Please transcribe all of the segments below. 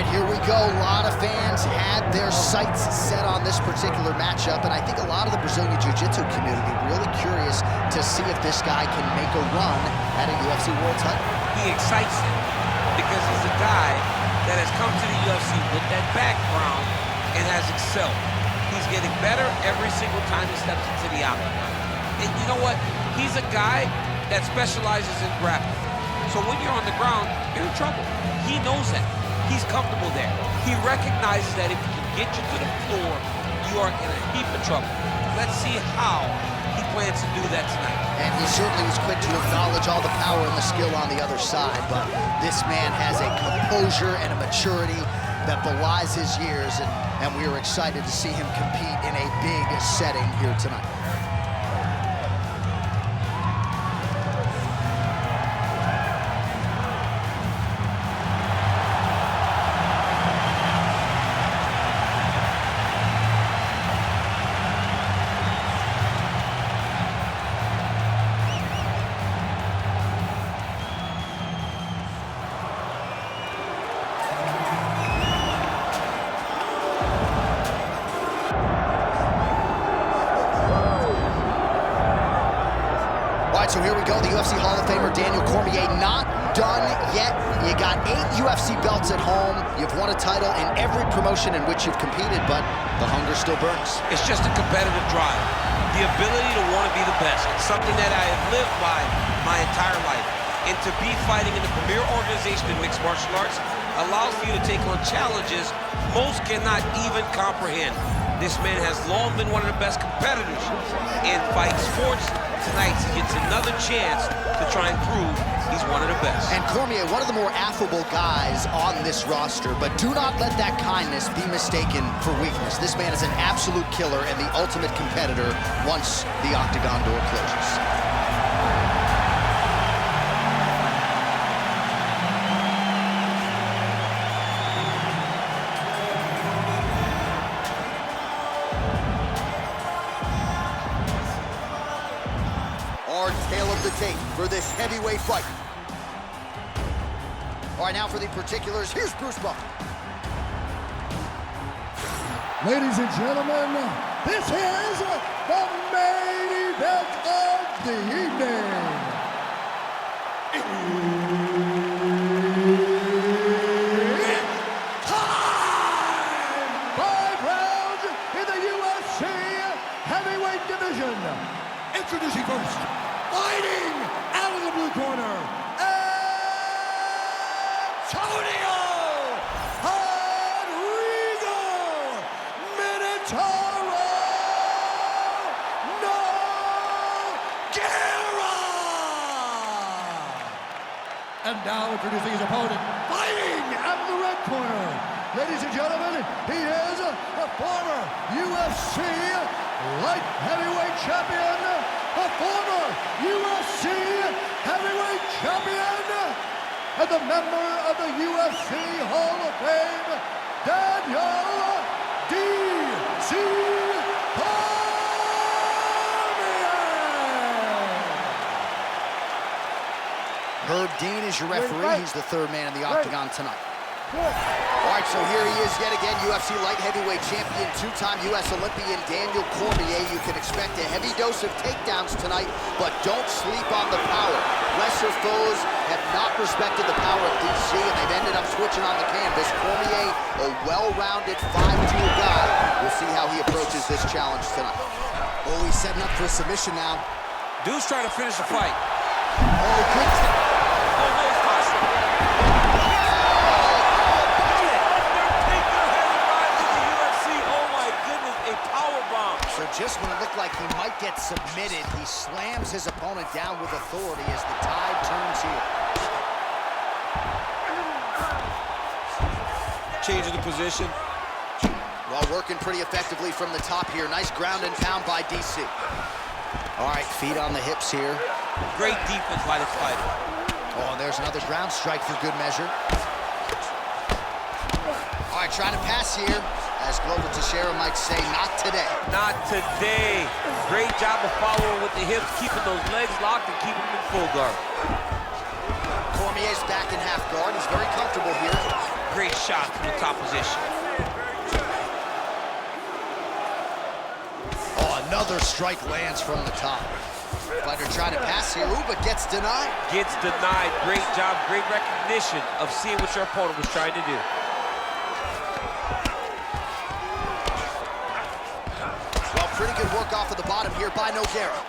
right, here we go. A lot of fans had their sights set on this particular matchup, and I think a lot of the Brazilian Jiu-Jitsu community really curious to see if this guy can make a run at a UFC world title. He excites them because he's a guy that has come to the UFC with that background and has excelled. He's getting better every single time he steps into the octagon. And you know what? He's a guy that specializes in grappling. So when you're on the ground, you're in trouble. He knows that. He's comfortable there. He recognizes that if he can get you to the floor, you are in a heap of trouble. Let's see how he plans to do that tonight. And he certainly was quick to acknowledge all the power and the skill on the other side, but this man has a composure and a maturity that belies his years, and we are excited to see him compete in a big setting here tonight. So here we go, the UFC Hall of Famer Daniel Cormier, not done yet. You got 8 UFC belts at home. You've won a title in every promotion in which you've competed, but the hunger still burns. It's just a competitive drive. The ability to want to be the best. It's something that I have lived by my entire life. And to be fighting in the premier organization in mixed martial arts allows for you to take on challenges most cannot even comprehend. This man has long been one of the best competitors in fight sports. Tonight, he gets another chance to try and prove he's one of the best. And Cormier, one of the more affable guys on this roster, but do not let that kindness be mistaken for weakness. This man is an absolute killer and the ultimate competitor once the octagon door closes. Tale of the tape for this heavyweight fight. All right, now for the particulars, here's Bruce Buffer. Ladies and gentlemen, this is the main event of the evening. It's time! 5 rounds in the UFC heavyweight division. Introducing first, fighting out of the blue corner, Antonio Rodrigo Minotauro Nogueira. And now introducing his opponent, fighting out of the red corner. Ladies and gentlemen, he is a former UFC light heavyweight champion, a former UFC heavyweight champion, and the member of the UFC Hall of Fame, Daniel D.C. Herb Dean is your referee. He's the third man in the octagon tonight. All right, so here he is yet again, UFC light heavyweight champion, 2-time U.S. Olympian Daniel Cormier. You can expect a heavy dose of takedowns tonight, but don't sleep on the power. Lesser foes have not respected the power of DC, and they've ended up switching on the canvas. Cormier, a well-rounded 5-tool guy. We'll see how he approaches this challenge tonight. Oh, he's setting up for a submission now. Dude's trying to finish the fight. Oh, good. So just when it looked like he might get submitted, he slams his opponent down with authority as the tide turns here. Changing the position. Well, working pretty effectively from the top here. Nice ground and pound by DC. All right, feet on the hips here. Great defense by this fighter. Oh, and there's another ground strike for good measure. All right, trying to pass here. As Glover Teixeira might say, not today. Not today. Great job of following with the hips, keeping those legs locked and keeping them in full guard. Cormier's back in half guard. He's very comfortable here. Great great shot from the top position. Oh, another strike lands from the top. Fighter trying to pass here, ooh, but gets denied. Gets denied. Great job, great recognition of seeing what your opponent was trying to do. Well, pretty good work off of the bottom here by Nogueira.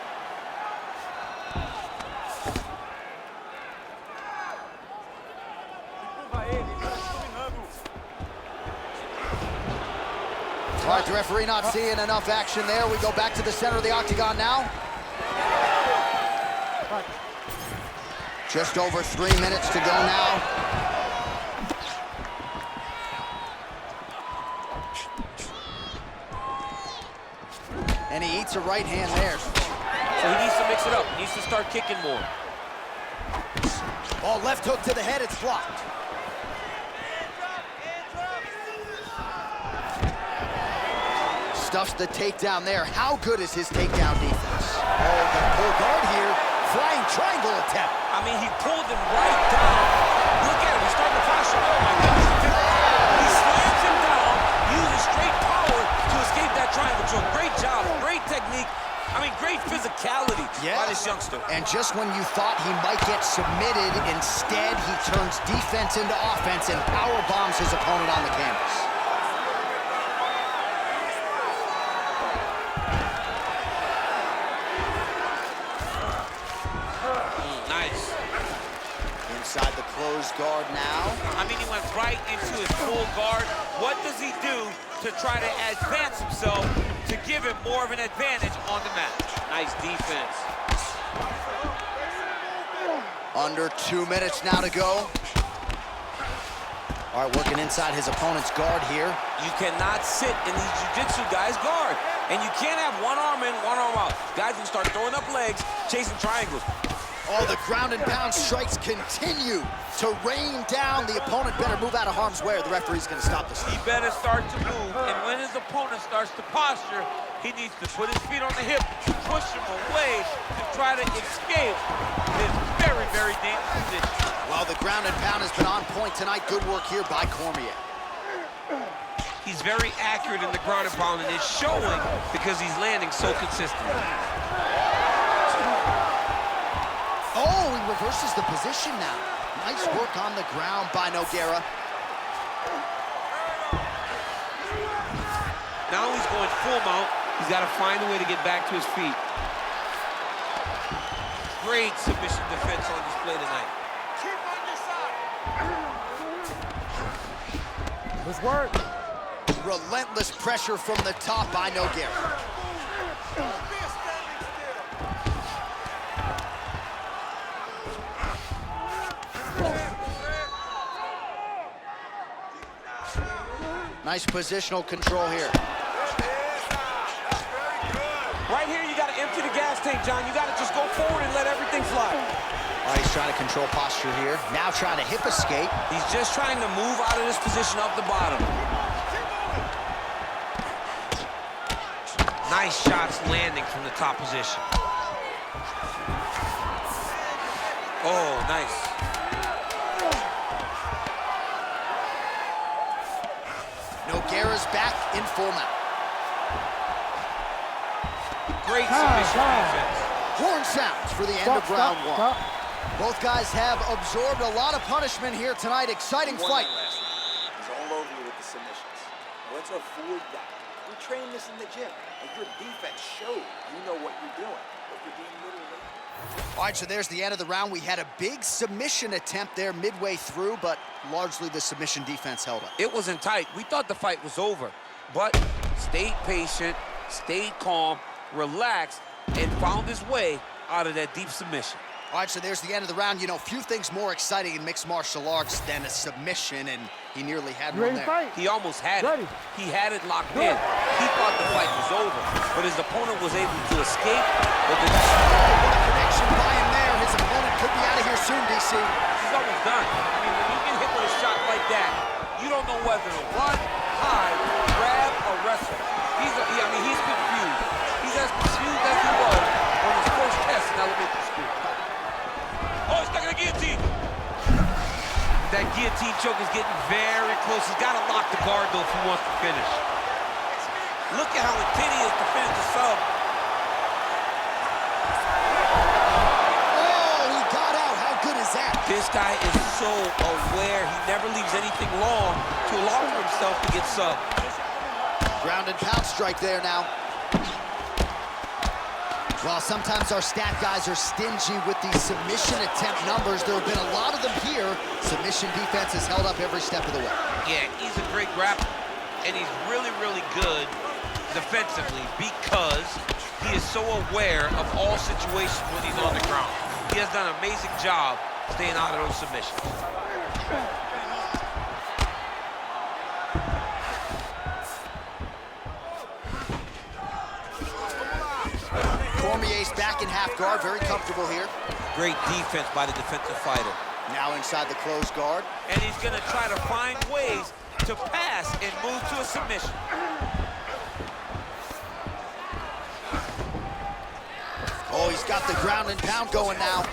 All right, the referee not seeing enough action there. We go back to the center of the octagon now. Just over 3 minutes to go now. And he eats a right hand there. So he needs to mix it up. He needs to start kicking more. Oh, left hook to the head, it's blocked. Stuffs the takedown there. How good is his takedown defense? Oh, the pull guard here. Flying triangle attempt. I mean, he pulled him right down. Look at him, he's starting to posture. Oh my goodness. He slams him down, uses straight power to escape that triangle. So great job, great technique. I mean, great physicality by this youngster. And just when you thought he might get submitted, instead he turns defense into offense and power bombs his opponent on the canvas. Nice. Inside the closed guard now. I mean, he went right into his full guard. What does he do to try to advance himself to give him more of an advantage on the mat? Nice defense. Under 2 minutes now to go. All right, working inside his opponent's guard here. You cannot sit in these jiu-jitsu guys' guard. And you can't have one arm in, one arm out. Guys can start throwing up legs, chasing triangles. Oh, the ground and pound strikes continue to rain down. The opponent better move out of harm's way or the referee's gonna stop this. He better start to move, and when his opponent starts to posture, he needs to put his feet on the hip, push him away to try to escape this very, very dangerous position. Well, the ground and pound has been on point tonight. Good work here by Cormier. He's very accurate in the ground and pound, and it's showing because he's landing so consistently. Oh, he reverses the position now. Nice work on the ground by Nogueira. Now he's going full mount. He's got to find a way to get back to his feet. Great submission defense on display tonight. Keep on your side. Good work. Relentless pressure from the top by Nogueira. Don't be a standing still. Nice positional control here. Right here, you got to empty the gas tank, John. You got to just go forward and let everything fly. All right, he's trying to control posture here. Now trying to hip escape. He's just trying to move out of this position up the bottom. Nice shots landing from the top position. Oh, nice. Nogueira's back in full mount. Great submission defense. Horn sounds for the end of round one. Both guys have absorbed a lot of punishment here tonight. Exciting fight. He's all over you with the submissions. Let's avoid that. We train this in the gym, and your defense showed you know what you're doing, but you're being literally. All right, so there's the end of the round. We had a big submission attempt there midway through, but largely the submission defense held up. It wasn't tight. We thought the fight was over, but stayed patient, stayed calm, relaxed, and found his way out of that deep submission. All right, so there's the end of the round. You know, few things more exciting in mixed martial arts than a submission, and he nearly had one there. He almost had it. He had it locked in. He thought the fight was over, but his opponent was able to escape. But the Connection by him there. His opponent could be out of here soon, DC. He's almost done. I mean, when you get hit with a shot like that, you don't know whether to run, hide, grab, or wrestle. He's confused. He's as confused as he was on his first test in elementary school. Oh, he's stuck in the guillotine. That guillotine choke is getting very close. He's got to lock the guard, though, if he wants to finish. Look at how intent he is to finish the sub. Oh, he got out. How good is that? This guy is so aware. He never leaves anything long to allow for himself to get subbed. Ground and pound strike there now. Well, sometimes our stat guys are stingy with these submission attempt numbers. There have been a lot of them here. Submission defense has held up every step of the way. Yeah, he's a great grappler, and he's really, really good defensively because he is so aware of all situations when he's on the ground. He has done an amazing job staying out of those submissions. Cormier's back in half guard, very comfortable here. Great defense by the defensive fighter. Now inside the closed guard. And he's gonna try to find ways to pass and move to a submission. Oh, he's got the ground and pound going now.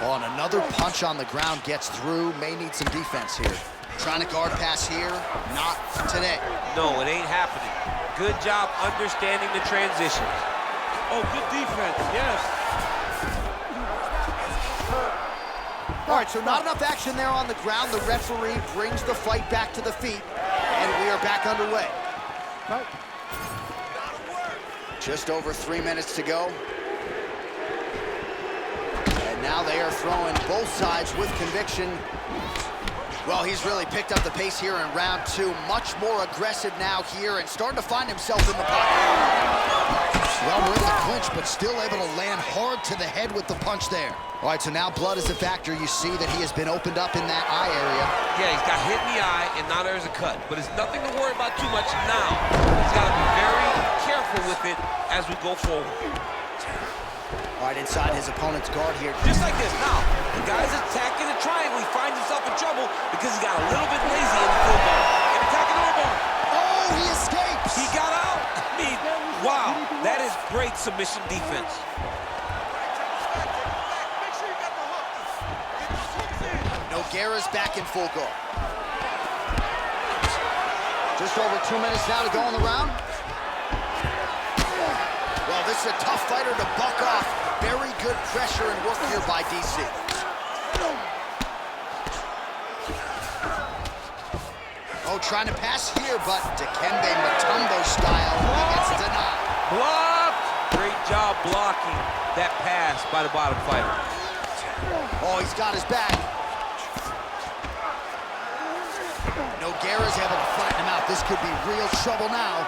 Oh, and another punch on the ground gets through. May need some defense here. Trying to guard pass here, not today. No, it ain't happening. Good job understanding the transitions. Oh, good defense, yes. All right, so not enough action there on the ground. The referee brings the fight back to the feet, and we are back underway. Just over 3 minutes to go. And now they are throwing both sides with conviction. Well, he's really picked up the pace here in round two. Much more aggressive now here and starting to find himself in the pocket. Well, we're in the clinch, but still able to land hard to the head with the punch there. All right, so now blood is a factor. You see that he has been opened up in that eye area. Yeah, he's got hit in the eye, and now there's a cut. But it's nothing to worry about too much now. He's got to be very careful with it as we go forward. All right, inside his opponent's guard here. Just like this. Now, the guy's attacking the triangle. He finds himself in trouble because he got a little bit lazy in the full guard. And attacking the elbow. Oh, he escapes. He got out. I mean, wow, that is great submission defense. Make sure you got the hook. Get the hooks in. Nogueira's back in full guard. Just over 2 minutes now to go in the round. Well, this is a tough fighter to buck off. Very good pressure and work here by DC. Oh, trying to pass here, but Dikembe Mutombo style, he gets denied. Blocked. Great job blocking that pass by the bottom fighter. Oh, he's got his back. Nogueira's able to flatten him out. This could be real trouble now.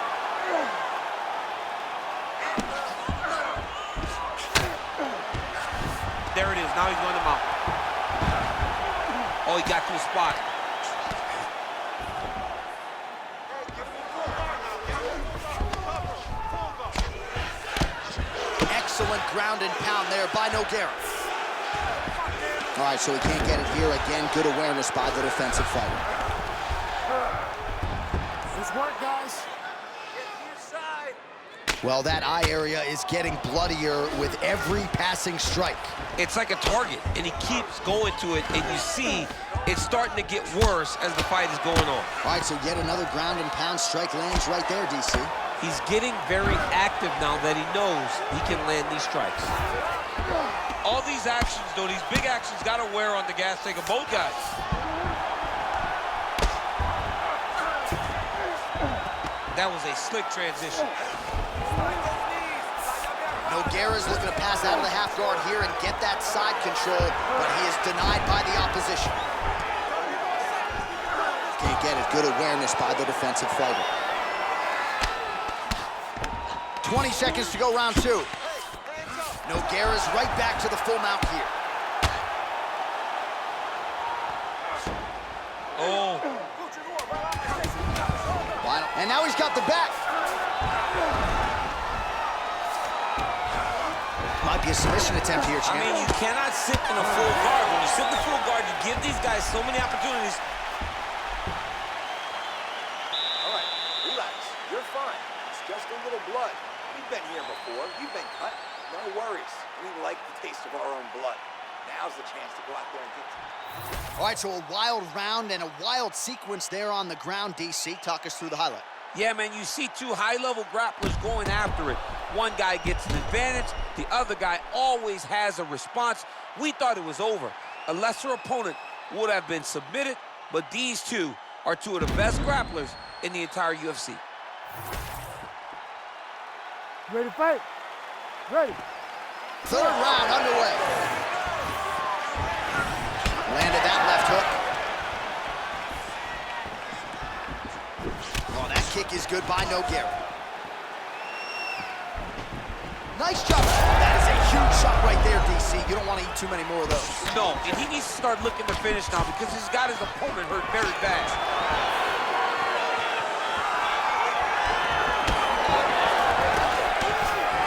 There it is. Now he's going to mount. Oh, he got to the spot. Excellent ground and pound there by Nogueira. All right, so he can't get it here again. Good awareness by the defensive fighter. Nice work, guys. Get to your side. Well, that eye area is getting bloodier with every passing strike. It's like a target, and he keeps going to it, and you see it's starting to get worse as the fight is going on. All right, so yet another ground and pound strike lands right there, DC. He's getting very active now that he knows he can land these strikes. All these actions, though, these big actions, got to wear on the gas tank of both guys. That was a slick transition. Nogueira's looking to pass out of the half guard here and get that side control, but he is denied by the opposition. Can't get it. Good awareness by the defensive fighter. 20 seconds to go, round two. Nogueira's right back to the full mount here. Oh. And now he's got the back. Might be a submission attempt here, champ. I mean, you cannot sit in a full guard. When you sit in the full guard, you give these guys so many opportunities. All right, relax. You're fine. It's just a little blood. We've been here before. You've been cut. No worries. We like the taste of our own blood. Now's the chance to go out there and get to. All right, so a wild round and a wild sequence there on the ground, DC. Talk us through the highlight. Yeah, man, you see two high-level grapplers going after it. One guy gets an advantage, the other guy always has a response. We thought it was over. A lesser opponent would have been submitted, but these two are two of the best grapplers in the entire UFC. Ready to fight? Ready. Third round underway. Landed that left hook. Oh, that kick is good by Nogueira. Nice job. That is a huge shot right there, DC. You don't want to eat too many more of those. No, and he needs to start looking to finish now because he's got his opponent hurt very bad.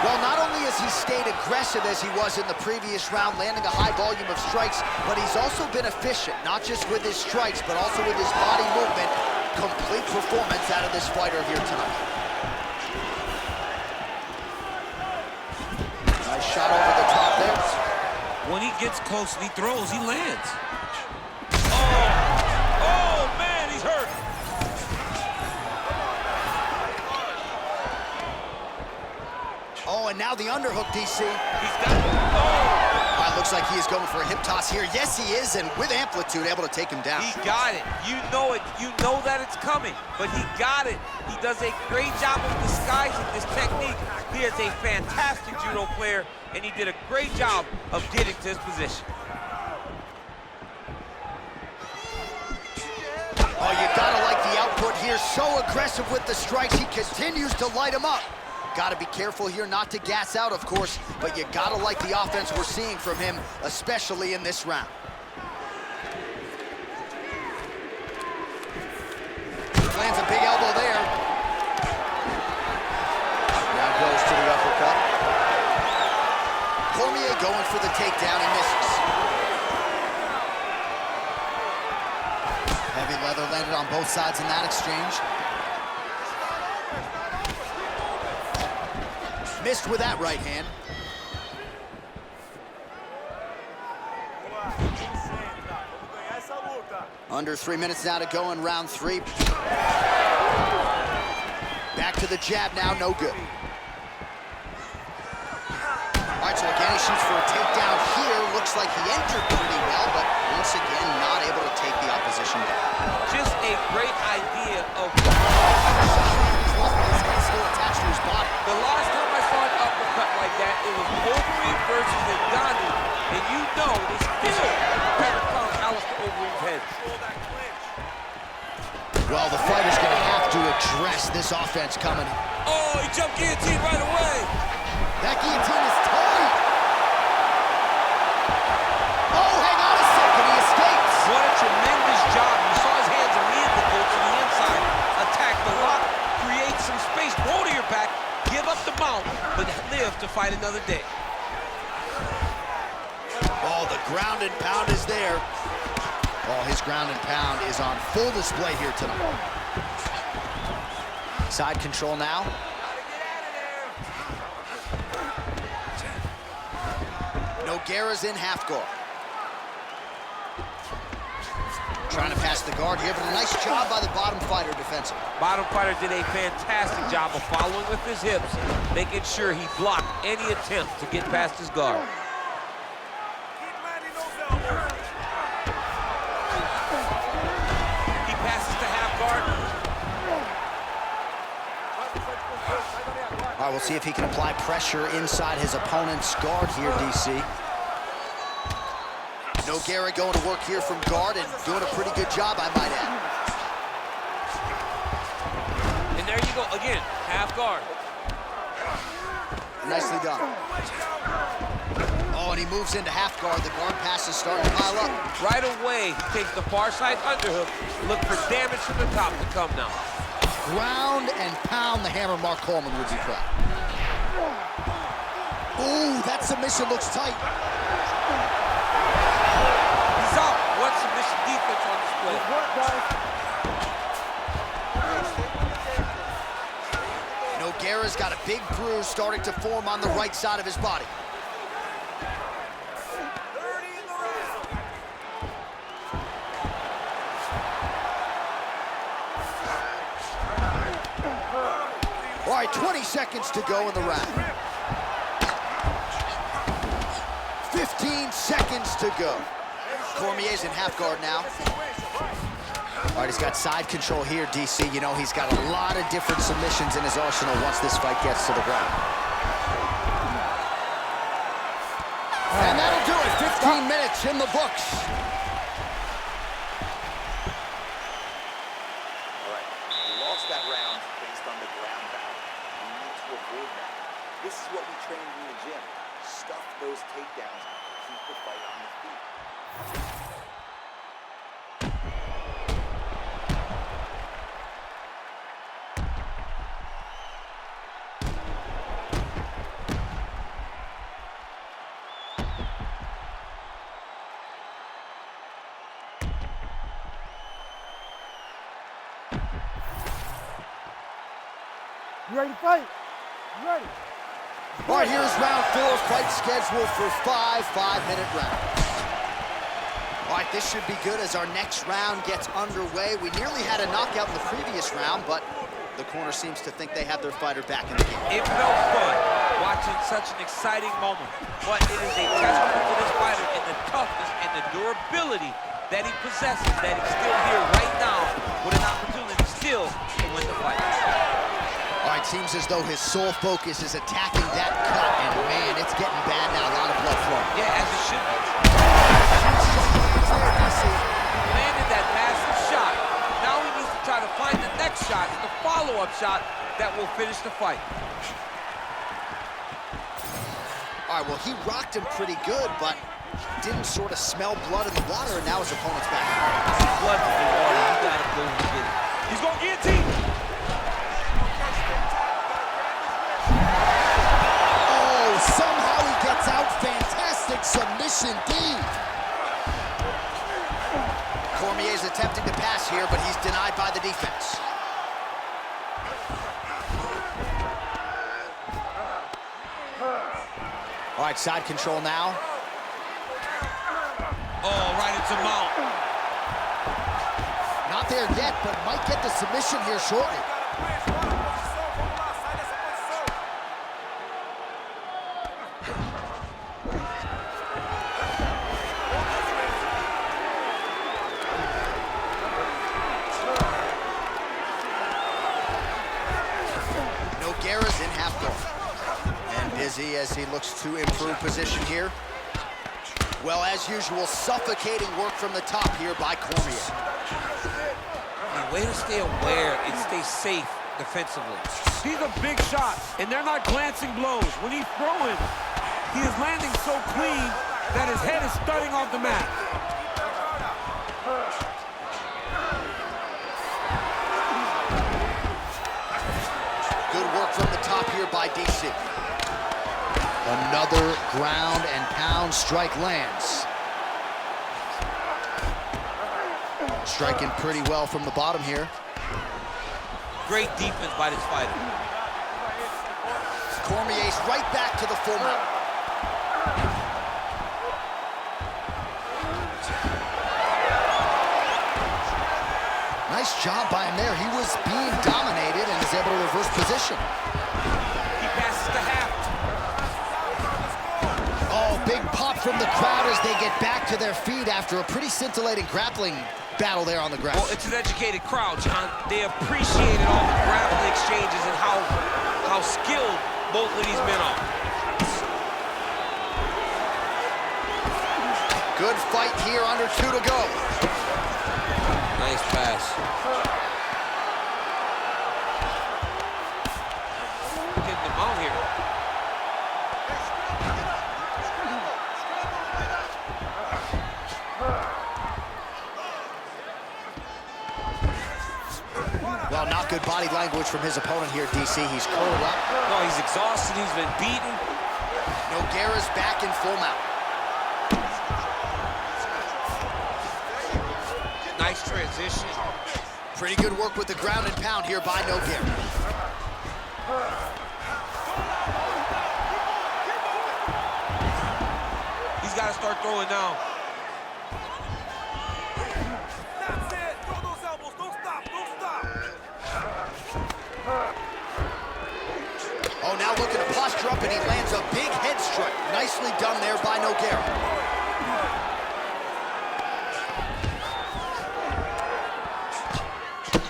Well, not only has he stayed aggressive as he was in the previous round, landing a high volume of strikes, but he's also been efficient, not just with his strikes, but also with his body movement. Complete performance out of this fighter here tonight. Nice shot over the top there. When he gets close and he throws, he lands. Oh, man, he's hurt. Oh, and now the underhook, DC. He's got it. Oh! All right, looks like he is going for a hip toss here. Yes, he is, and with amplitude, able to take him down. He got it. You know it. You know that it's coming, but he got it. He does a great job of disguising this technique. He is a fantastic judo player, and he did a great job of getting to his position. Oh, you gotta like the output here. So aggressive with the strikes. He continues to light him up. Gotta be careful here not to gas out, of course, but you gotta like the offense we're seeing from him, especially in this round. Lands a big elbow there. Now goes to the uppercut. Cormier going for the takedown, he misses. Heavy leather landed on both sides in that exchange. Missed with that right hand. Under 3 minutes now to go in round 3. Back to the jab now, no good. All right, so again, he shoots for a takedown here. Looks like he entered pretty well, but once again, not able to take the opposition down. Just a great idea of... Still attached to his body. The last time I saw an uppercut like that, it was Overeem versus Dinho, and you know they still haven't found Alistair Overeem's head. Well, the fighter's going to have to address this offense coming. Oh, he jumped guillotine right away. That guillotine is tight. Oh, hang on a second, he escapes. What a tremendous job. You saw his hands immediately go to the inside, attack the lock, create some space, roll to your back, give up the mount, but live to fight another day. Oh, the ground and pound is there. Oh, his ground and pound is on full display here tonight. Side control now. Nogueira's in half guard. Trying to pass the guard here, but a nice job by the bottom fighter defensively. Bottom fighter did a fantastic job of following with his hips, making sure he blocked any attempt to get past his guard. He passes to half guard. All right, we'll see if he can apply pressure inside his opponent's guard here, DC. Nogueira going to work here from guard and doing a pretty good job, I might add. And there you go, again, half guard. Nicely done. Oh, and he moves into half guard. The guard pass is starting to pile up. Right away, he takes the far side underhook. Look for damage from the top to come now. Ground and pound the hammer. Mark Coleman would be proud. Ooh, that submission looks tight. He's out. What submission defense on display. Nogueira's got a big bruise starting to form on the right side of his body. 30 in the right, 20 seconds to go in the round. 15 seconds to go. Cormier's in half guard now. All right, he's got side control here, DC. You know, he's got a lot of different submissions in his arsenal once this fight gets to the ground. And that'll do it. 15 minutes in the books. All right, we lost that round based on the ground battle. We need to avoid that. This is what we trained in the gym. Stuff those takedowns, keep the fight on the feet. You ready to fight? You ready? All right, here's round 4, fight scheduled for 5 5-minute rounds. All right, this should be good as our next round gets underway. We nearly had a knockout in the previous round, but the corner seems to think they have their fighter back in the game. It felt fun watching such an exciting moment, but it is a testament to this fighter and the toughness and the durability that he possesses, that he's still here right now with an opportunity still to win the fight. All right, seems as though his sole focus is attacking that cut, and man, it's getting bad now, a lot of blood flowing. Yeah, as it should be. Landed that massive shot. Now he needs to try to find the next shot, the follow-up shot that will finish the fight. All right, well, he rocked him pretty good, but didn't sort of smell blood in the water, and now his opponent's back. Blood in the water, you gotta go and get it. He's gonna guillotine. Oh, somehow he gets out. Fantastic submission D. Cormier's attempting to pass here, but he's denied by the defense. All right, side control now. Oh, right into mount. Not there yet, but might get the submission here shortly. Nogueira's in half guard. And busy as he looks to improve position here. Well, as usual, suffocating work from the top here by Cormier. Yeah, way to stay aware and stay safe defensively. These are big shots, and they're not glancing blows. When he's throwing, he is landing so clean that his head is studding off the mat. Good work from the top here by DC. Another ground and pound strike lands. Striking pretty well from the bottom here. Great defense by this fighter. Cormier's right back to the full mount. Nice job by him there. He was being dominated and is able to reverse position. He passes to half. Oh, big pop from the crowd as they get back to their feet after a pretty scintillating grappling battle there on the ground. Well, it's an educated crowd, John. They appreciated all the grappling exchanges and how skilled both of these men are. Good fight here, under 2 to go. Nice pass. Getting them out here. Well, not good body language from his opponent here, DC. He's curled up. No, he's exhausted. He's been beaten. Nogueira's back in full mount. Nice transition. Pretty good work with the ground and pound here by Nogueira. He's got to start throwing now. That's it. Throw those elbows. Don't stop. Don't stop. and he lands a big head strike. Nicely done there by Nogueira.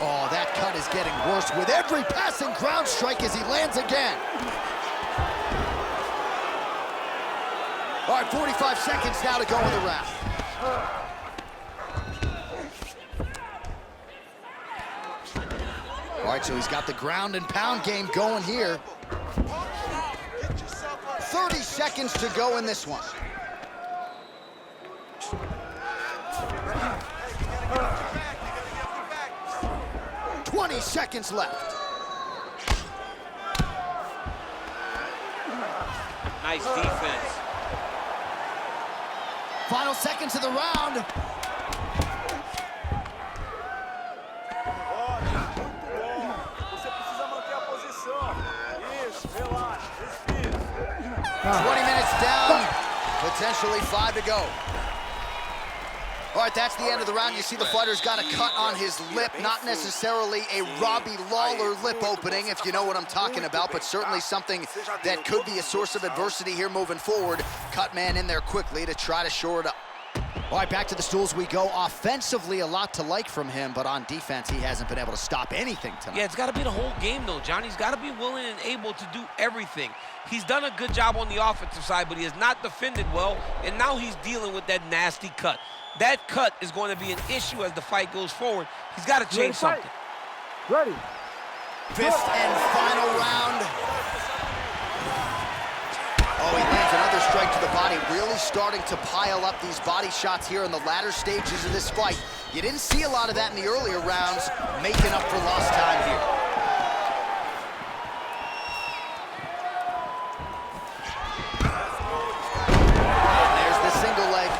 Oh, that cut is getting worse with every passing ground strike as he lands again. All right, 45 seconds now to go in the round. All right, so he's got the ground and pound game going here. 30 seconds to go in this one. 20 seconds left. Nice defense. Final seconds of the round. Você precisa manter a posição. Isso, relaxa, respira. 20 minutes down, potentially 5 to go. All right, that's the end of the round. You see the fighter's got a cut on his lip, not necessarily a Robbie Lawler lip opening, if you know what I'm talking about, but certainly something that could be a source of adversity here moving forward. Cut man in there quickly to try to shore it up. All right, back to the stools we go. Offensively, a lot to like from him, but on defense, he hasn't been able to stop anything tonight. Yeah, it's got to be the whole game, though, John. He's got to be willing and able to do everything. He's done a good job on the offensive side, but he has not defended well, and now he's dealing with that nasty cut. That cut is going to be an issue as the fight goes forward. He's got to change something. Ready. Fifth and final round. Oh, he lands another strike to the body, really starting to pile up these body shots here in the latter stages of this fight. You didn't see a lot of that in the earlier rounds, making up for lost time here. And there's the single leg.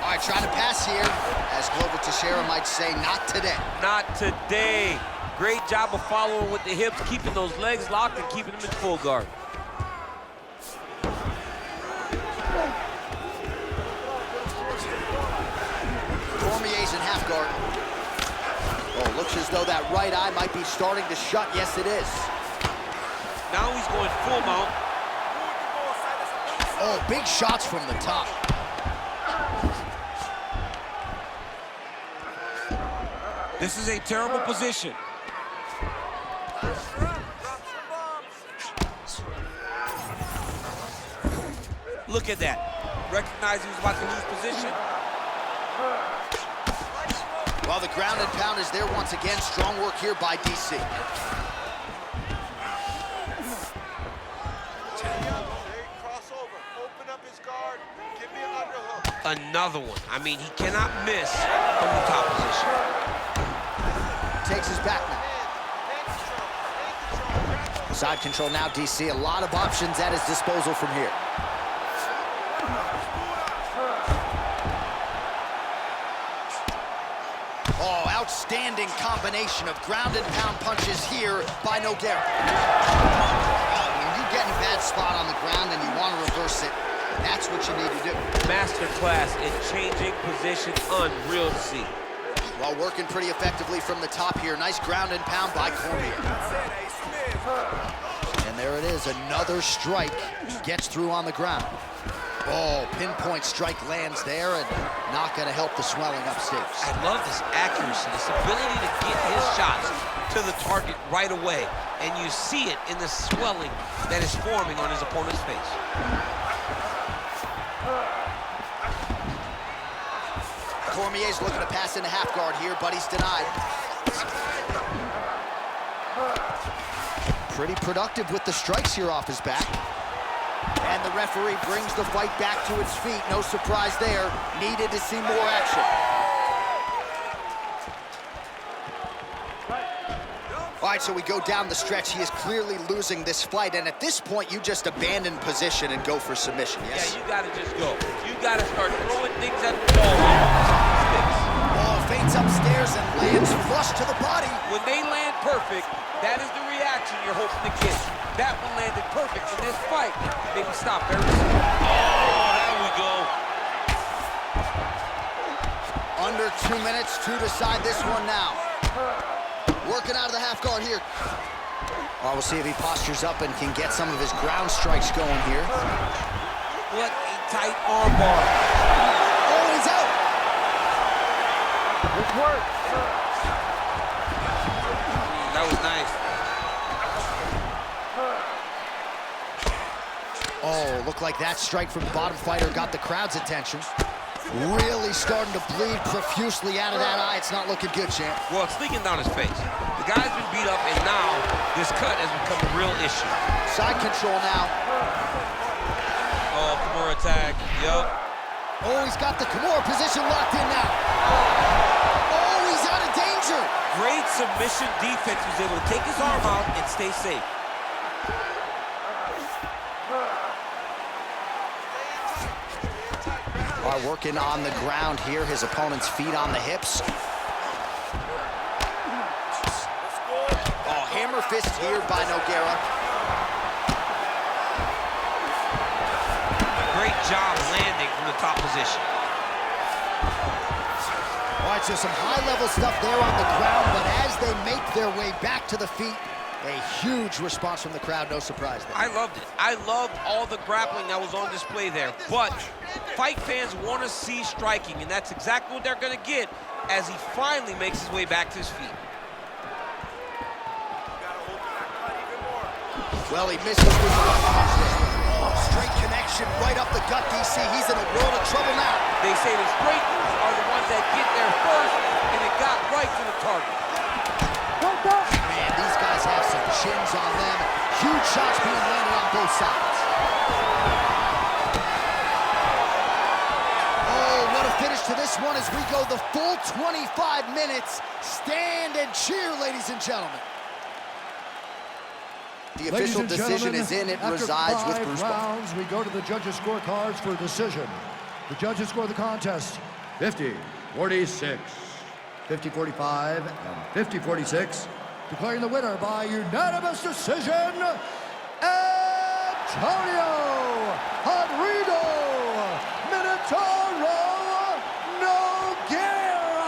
All right, trying to pass here, as Glover Teixeira might say, not today. Not today. Great job of following with the hips, keeping those legs locked and keeping them in full guard. Cormier's in half guard. Oh, looks as though that right eye might be starting to shut. Yes, it is. Now he's going full mount. Oh, big shots from the top. This is a terrible position. Look at that. Recognized he was about to lose position. Well, the ground and pound is there once again. Strong work here by DC. Crossover, open up his guard, give me an underhook. Another one. I mean, he cannot miss from the top position. Takes his back now. Side control now, DC. A lot of options at his disposal from here. Oh, outstanding combination of ground and pound punches here by Nogueira. When you're getting a bad spot on the ground and you want to reverse it, that's what you need to do. Masterclass in changing position, unreal to see. While working pretty effectively from the top here. Nice ground and pound by Cormier. And there it is, another strike. Gets through on the ground. Oh, pinpoint strike lands there and not going to help the swelling upstairs. I love this accuracy, this ability to get his shots to the target right away. And you see it in the swelling that is forming on his opponent's face. Cormier's looking to pass into half guard here, but he's denied. Pretty productive with the strikes here off his back. And the referee brings the fight back to its feet. No surprise there. Needed to see more action. All right, so we go down the stretch. He is clearly losing this fight, and at this point, you just abandon position and go for submission, yes? Yeah, you gotta just go. You gotta start throwing things at the wall. Oh, feints upstairs and lands flush to the body. When they land perfect, that is the reaction you're hoping to get. That one landed perfect in this fight. Maybe stop very soon. Oh, there we go. Under 2 minutes to decide this one now. Working out of the half guard here. Well, we'll see if he postures up and can get some of his ground strikes going here. What a tight arm bar. Oh, he's out. Good work. That was nice. Oh, looked like that strike from the bottom fighter got the crowd's attention. Really starting to bleed profusely out of that eye. It's not looking good, champ. Well, it's leaking down his face. The guy's been beat up, and now this cut has become a real issue. Side control now. Oh, Kimura attack. Yup. Oh, he's got the Kimura position locked in now. Oh, he's out of danger. Great submission defense. He was able to take his arm out and stay safe. Are working on the ground here. His opponent's feet on the hips. Oh, hammer fist here by Nogueira. Great job landing from the top position. All right, so some high-level stuff there on the ground, but as they make their way back to the feet, a huge response from the crowd, no surprise there. I loved it. I loved all the grappling that was on display there, but fight fans want to see striking, and that's exactly what they're going to get as he finally makes his way back to his feet. Well, he misses with the right punch there. Oh, straight connection right up the gut, DC. He's in a world of trouble now. They say the straight moves are the ones that get there first, and it got right to the target. Man, these guys have some chins on them. Huge shots being landed on both sides. Oh, what a finish to this one as we go the full 25 minutes. Stand and cheer, ladies and gentlemen. The official decision is in. It resides with Bruce Buffer. After 5 rounds, we go to the judges' scorecards for a decision. The judges score the contest 50-46, 50-45, and 50-46. Declaring the winner by unanimous decision, Antonio Rodrigo Minotauro Nogueira.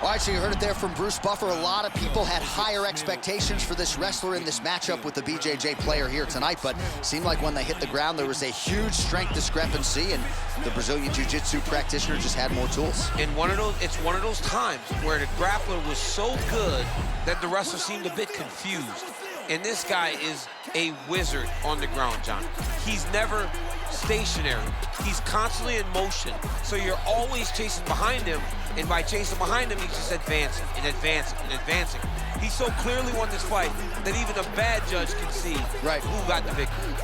All right, so you heard it there from Bruce Buffer. A lot of people had higher expectations for this wrestler in this matchup with the BJJ player here tonight, but it seemed like when they hit the ground, there was a huge strength discrepancy, and the Brazilian Jiu-Jitsu practitioner just had more tools. And it's one of those times where the grappler was so good that the wrestler seemed a bit confused. And this guy is a wizard on the ground, John. He's never stationary. He's constantly in motion. So you're always chasing behind him, and by chasing behind him, he's just advancing and advancing and advancing. He so clearly won this fight that even a bad judge can see who got the victory.